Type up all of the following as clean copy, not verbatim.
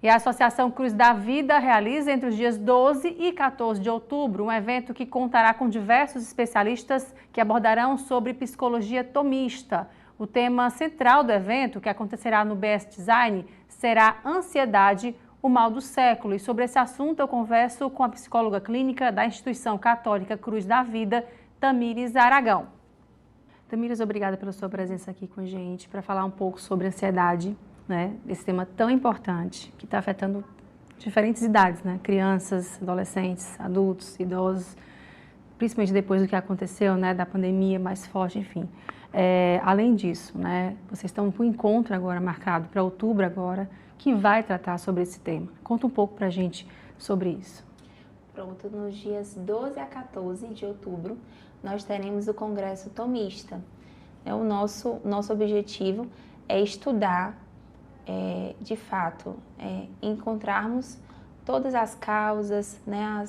E a Associação Cruz da Vida realiza entre os dias 12 e 14 de outubro um evento que contará com diversos especialistas que abordarão sobre psicologia tomista. O tema central do evento, que acontecerá no BS Design, será ansiedade, o mal do século. E sobre esse assunto eu converso com a psicóloga clínica da Instituição Católica Cruz da Vida, Tamires Aragão. Tamires, obrigada pela sua presença aqui com a gente para falar um pouco sobre ansiedade, né? Esse tema tão importante que está afetando diferentes idades, né? Crianças, adolescentes, adultos, idosos, principalmente depois do que aconteceu, né? Da pandemia mais forte, enfim. Além disso, né? Vocês estão com um encontro agora marcado para outubro agora, que vai tratar sobre esse tema. Conta um pouco para a gente sobre isso. Pronto, nos dias 12 a 14 de outubro, nós teremos o Congresso Tomista. O nosso objetivo é estudar, de fato, encontrarmos todas as causas, né,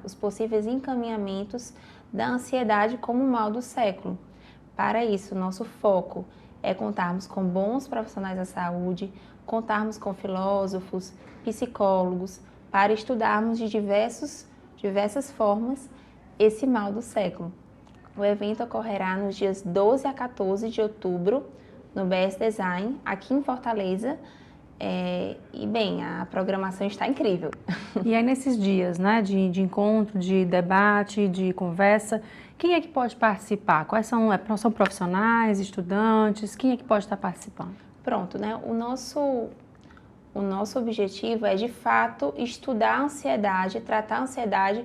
os possíveis encaminhamentos da ansiedade como o mal do século. Para isso, nosso foco é contarmos com bons profissionais da saúde, contarmos com filósofos, psicólogos, para estudarmos de diversas formas esse mal do século. O evento ocorrerá nos dias 12 a 14 de outubro, no BS Design, aqui em Fortaleza. E bem, a programação está incrível. E aí nesses dias, né, de encontro, de debate, de conversa, quem é que pode participar? Quais são profissionais, estudantes? Quem é que pode estar participando? Pronto, né? O nosso objetivo é, de fato, estudar a ansiedade, tratar a ansiedade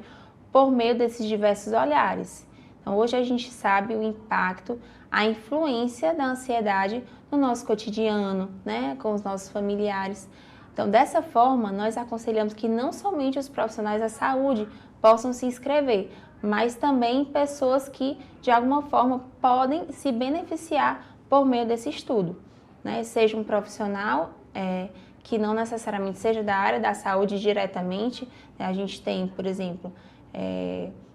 por meio desses diversos olhares. Então, hoje a gente sabe o impacto, a influência da ansiedade no nosso cotidiano, né? Com os nossos familiares. Então, dessa forma, nós aconselhamos que não somente os profissionais da saúde possam se inscrever, mas também pessoas que, de alguma forma, podem se beneficiar por meio desse estudo, né? Seja um profissional que não necessariamente seja da área da saúde diretamente. A gente tem, por exemplo,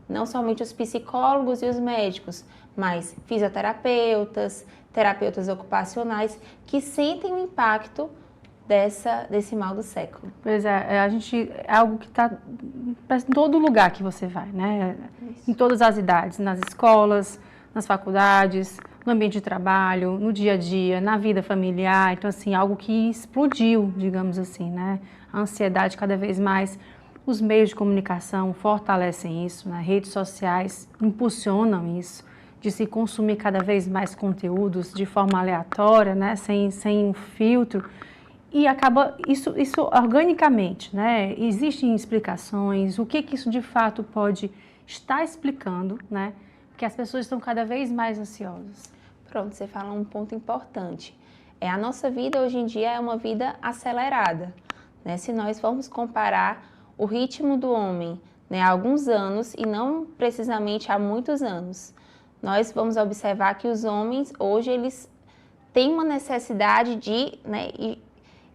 não somente os psicólogos e os médicos, mas fisioterapeutas, terapeutas ocupacionais que sentem o impacto desse mal do século. Pois é algo que está em todo lugar que você vai, né? Isso. Em todas as idades, nas escolas, nas faculdades, no ambiente de trabalho, no dia a dia, na vida familiar. Então, assim, algo que explodiu, digamos assim, né? A ansiedade cada vez mais. Os meios de comunicação fortalecem isso, né? Redes sociais impulsionam isso, de se consumir cada vez mais conteúdos de forma aleatória, né? Sem um filtro. E acaba isso organicamente, né? Existem explicações, o que isso de fato pode estar explicando, né? Porque as pessoas estão cada vez mais ansiosas. Pronto, você fala um ponto importante. A nossa vida hoje em dia é uma vida acelerada, né? Se nós formos comparar o ritmo do homem, né, há alguns anos e não precisamente há muitos anos, nós vamos observar que os homens hoje eles têm uma necessidade de, né,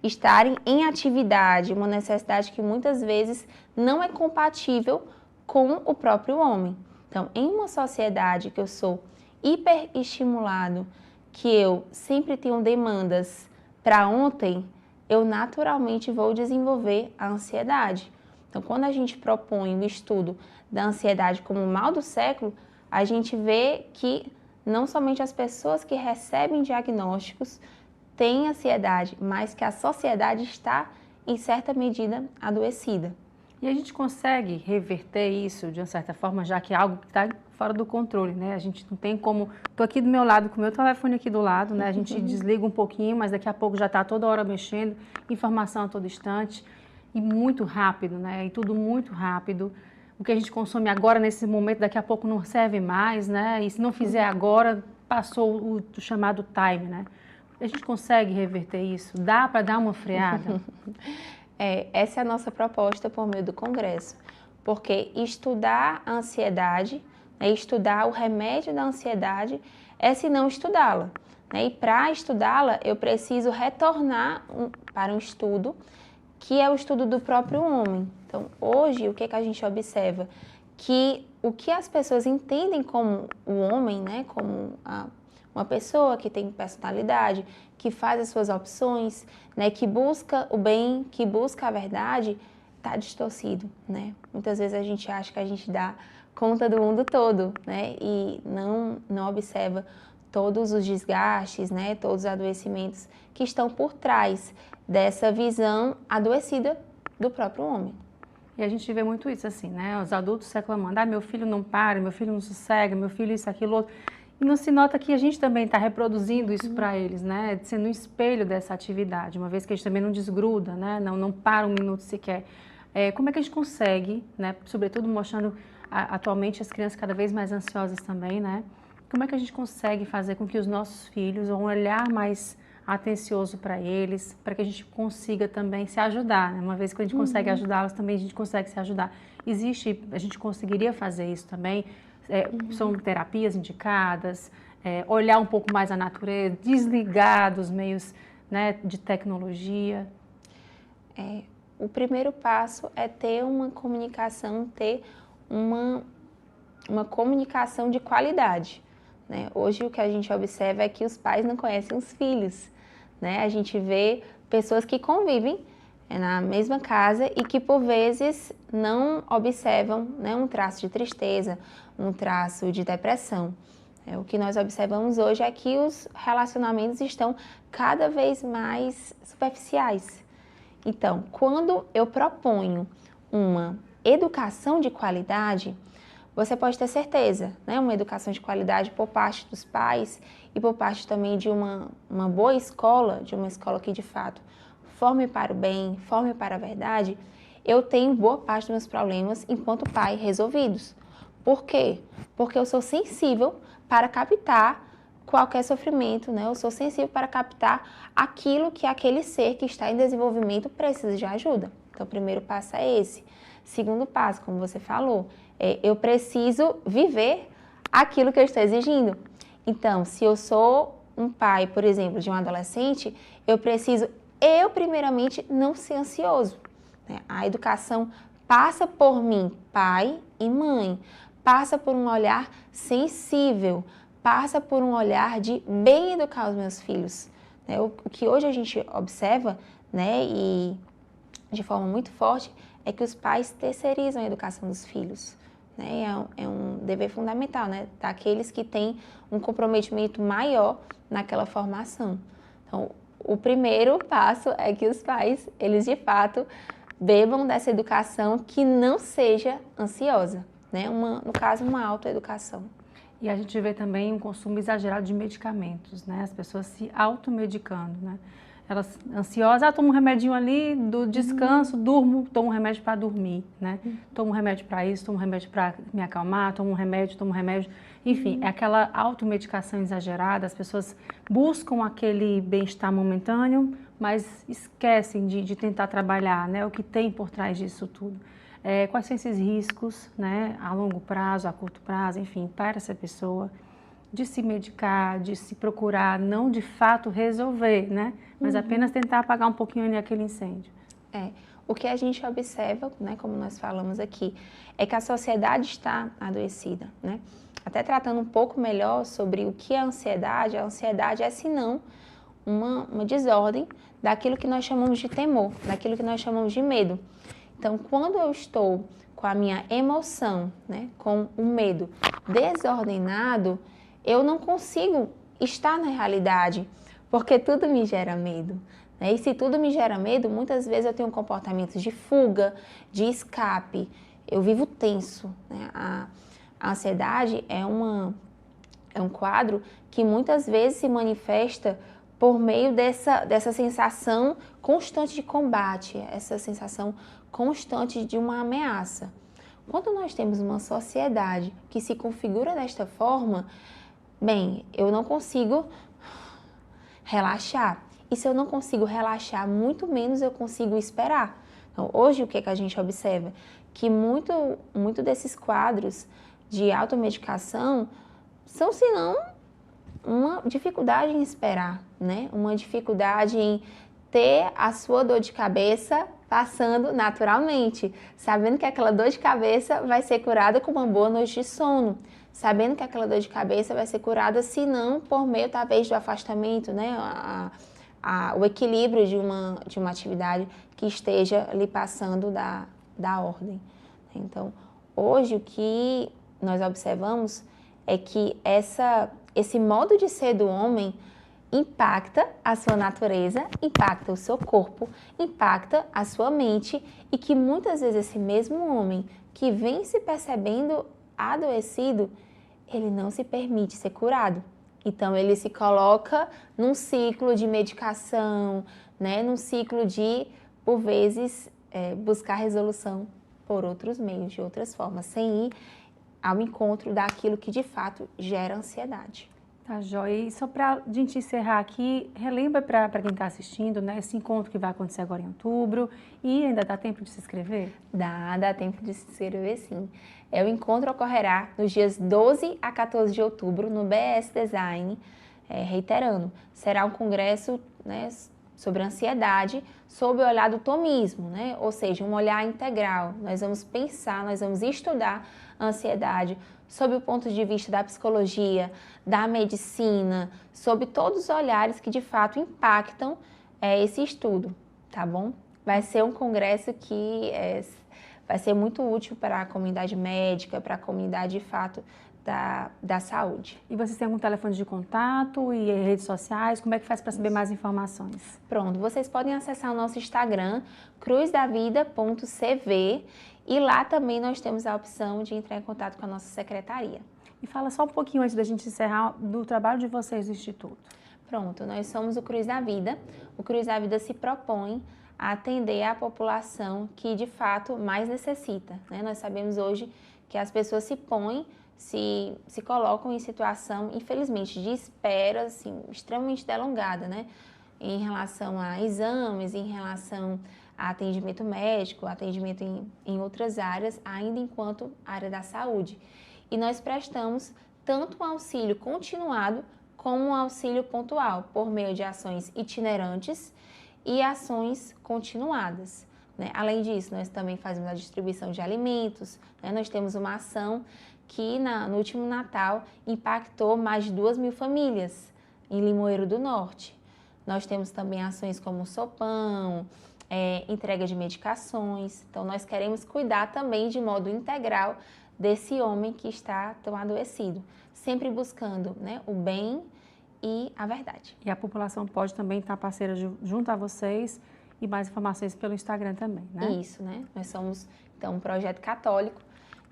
estarem em atividade, uma necessidade que muitas vezes não é compatível com o próprio homem. Então, em uma sociedade que eu sou hiperestimulado, que eu sempre tenho demandas para ontem, eu naturalmente vou desenvolver a ansiedade. Então, quando a gente propõe o estudo da ansiedade como o mal do século, a gente vê que não somente as pessoas que recebem diagnósticos têm ansiedade, mas que a sociedade está, em certa medida, adoecida. E a gente consegue reverter isso de uma certa forma, já que é algo que está fora do controle, né? A gente não tem como... Estou aqui do meu lado, com o meu telefone aqui do lado, né? A gente desliga um pouquinho, mas daqui a pouco já está toda hora mexendo, informação a todo instante, e muito rápido, né? E tudo muito rápido. O que a gente consome agora, nesse momento, daqui a pouco não serve mais, né? E se não fizer agora, passou o chamado time, né? A gente consegue reverter isso? Dá para dar uma freada? Essa é a nossa proposta por meio do Congresso, porque estudar a ansiedade, né, estudar o remédio da ansiedade, se não estudá-la, né? E para estudá-la, eu preciso retornar para um estudo, que é o estudo do próprio homem. Então, hoje, o que a gente observa? Que o que as pessoas entendem como o homem, né, como uma pessoa que tem personalidade, que faz as suas opções, né, que busca o bem, que busca a verdade, está distorcido, né? Muitas vezes a gente acha que a gente dá conta do mundo todo, né? E não observa todos os desgastes, né? Todos os adoecimentos que estão por trás dessa visão adoecida do próprio homem. E a gente vê muito isso assim, né? Os adultos reclamando, meu filho não para, meu filho não sossega, meu filho isso, aquilo, outro. E não se nota que a gente também está reproduzindo isso para eles, né? Sendo um espelho dessa atividade, uma vez que a gente também não desgruda, né? Não para um minuto sequer. Como é que a gente consegue, né? Sobretudo mostrando atualmente as crianças cada vez mais ansiosas também, né? Como é que a gente consegue fazer com que os nossos filhos um olhar mais atencioso para eles, para que a gente consiga também se ajudar, né? Uma vez que a gente consegue ajudá-los, também a gente consegue se ajudar. A gente conseguiria fazer isso também? São terapias indicadas, olhar um pouco mais a natureza, desligar dos meios, né, de tecnologia. O primeiro passo é ter uma comunicação, uma comunicação de qualidade, né? Hoje o que a gente observa é que os pais não conhecem os filhos, né? A gente vê pessoas que convivem na mesma casa e que por vezes não observam, né, um traço de tristeza, um traço de depressão. O que nós observamos hoje é que os relacionamentos estão cada vez mais superficiais. Então, quando eu proponho uma educação de qualidade, você pode ter certeza, né? Uma educação de qualidade por parte dos pais e por parte também de uma boa escola, de uma escola que de fato forme para o bem, forme para a verdade, eu tenho boa parte dos meus problemas enquanto pai resolvidos. Por quê? Porque eu sou sensível para captar qualquer sofrimento, né? Eu sou sensível para captar aquilo que aquele ser que está em desenvolvimento precisa de ajuda. Então, o primeiro passo é esse. Segundo passo, como você falou, eu preciso viver aquilo que eu estou exigindo. Então, se eu sou um pai, por exemplo, de um adolescente, eu preciso, primeiramente, não ser ansioso, né? A educação passa por mim, pai e mãe, passa por um olhar sensível, passa por um olhar de bem educar os meus filhos, né? O que hoje a gente observa, né, e de forma muito forte, é que os pais terceirizam a educação dos filhos, né? É um dever fundamental, né, daqueles que têm um comprometimento maior naquela formação. Então, o primeiro passo é que os pais, eles de fato bebam dessa educação que não seja ansiosa, né? No caso, uma autoeducação. E a gente vê também um consumo exagerado de medicamentos, né? As pessoas se automedicando, né? Elas ansiosas, tomo um remedinho ali do descanso, durmo, tomo um remédio para dormir, né? Tomo um remédio para isso, tomo um remédio para me acalmar, tomo um remédio. Enfim, é aquela automedicação exagerada, as pessoas buscam aquele bem-estar momentâneo, mas esquecem de tentar trabalhar, né? O que tem por trás disso tudo. Quais são esses riscos, né? A longo prazo, a curto prazo, enfim, para essa pessoa, de se medicar, de se procurar, não de fato resolver, né? Mas apenas tentar apagar um pouquinho ali aquele incêndio. O que a gente observa, né, como nós falamos aqui, é que a sociedade está adoecida, né? Até tratando um pouco melhor sobre o que é a ansiedade é senão uma desordem daquilo que nós chamamos de temor, daquilo que nós chamamos de medo. Então, quando eu estou com a minha emoção, né, com o medo desordenado, eu não consigo estar na realidade, porque tudo me gera medo, né? E se tudo me gera medo, muitas vezes eu tenho comportamentos de fuga, de escape, eu vivo tenso, né? A ansiedade é um quadro que muitas vezes se manifesta por meio dessa sensação constante de combate, essa sensação constante de uma ameaça. Quando nós temos uma sociedade que se configura desta forma, bem, eu não consigo relaxar. E se eu não consigo relaxar, muito menos eu consigo esperar. Então, hoje, o que a gente observa? Que muito desses quadros de automedicação são, senão, uma dificuldade em esperar, né? Uma dificuldade em ter a sua dor de cabeça passando naturalmente, sabendo que aquela dor de cabeça vai ser curada com uma boa noite de sono, sabendo que aquela dor de cabeça vai ser curada, se não por meio, talvez, do afastamento, né? O equilíbrio de uma atividade que esteja lhe passando da ordem. Então, hoje, o que nós observamos é que esse modo de ser do homem impacta a sua natureza, impacta o seu corpo, impacta a sua mente e que muitas vezes esse mesmo homem que vem se percebendo adoecido, ele não se permite ser curado. Então, ele se coloca num ciclo de medicação, né? Num ciclo de, por vezes, buscar resolução por outros meios, de outras formas, sem ir ao encontro daquilo que, de fato, gera ansiedade. Tá, joia. E só para a gente encerrar aqui, relembra para quem está assistindo, né, esse encontro que vai acontecer agora em outubro, e ainda dá tempo de se inscrever? Dá tempo de se inscrever, sim. O encontro ocorrerá nos dias 12 a 14 de outubro no BS Design, reiterando, será um congresso, né, sobre ansiedade, sob o olhar do tomismo, né? Ou seja, um olhar integral. Nós vamos pensar, nós vamos estudar a ansiedade sob o ponto de vista da psicologia, da medicina, sob todos os olhares que de fato impactam esse estudo, tá bom? Vai ser um congresso que vai ser muito útil para a comunidade médica, para a comunidade de fato da saúde. E vocês têm algum telefone de contato e redes sociais? Como é que faz para saber mais informações? Pronto, vocês podem acessar o nosso Instagram, cruzdavida.cv, e lá também nós temos a opção de entrar em contato com a nossa secretaria. E fala só um pouquinho antes da gente encerrar do trabalho de vocês do Instituto. Pronto, nós somos o Cruz da Vida. O Cruz da Vida se propõe a atender a população que de fato mais necessita, né? Nós sabemos hoje que as pessoas se colocam em situação, infelizmente, de espera assim, extremamente delongada, né? Em relação a exames, em relação a atendimento médico, atendimento em outras áreas, ainda enquanto área da saúde. E nós prestamos tanto um auxílio continuado como um auxílio pontual, por meio de ações itinerantes e ações continuadas, né? Além disso, nós também fazemos a distribuição de alimentos, né? Nós temos uma ação que no último Natal impactou mais de 2.000 famílias em Limoeiro do Norte. Nós temos também ações como sopão, entrega de medicações. Então, nós queremos cuidar também de modo integral desse homem que está tão adoecido, sempre buscando, né, o bem e a verdade. E a população pode também estar parceira junto a vocês e mais informações pelo Instagram também, né? Isso, né? Nós somos, então, um projeto católico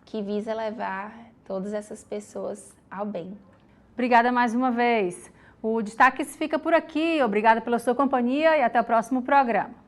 que visa levar todas essas pessoas ao bem. Obrigada mais uma vez. O Destaques fica por aqui. Obrigada pela sua companhia e até o próximo programa.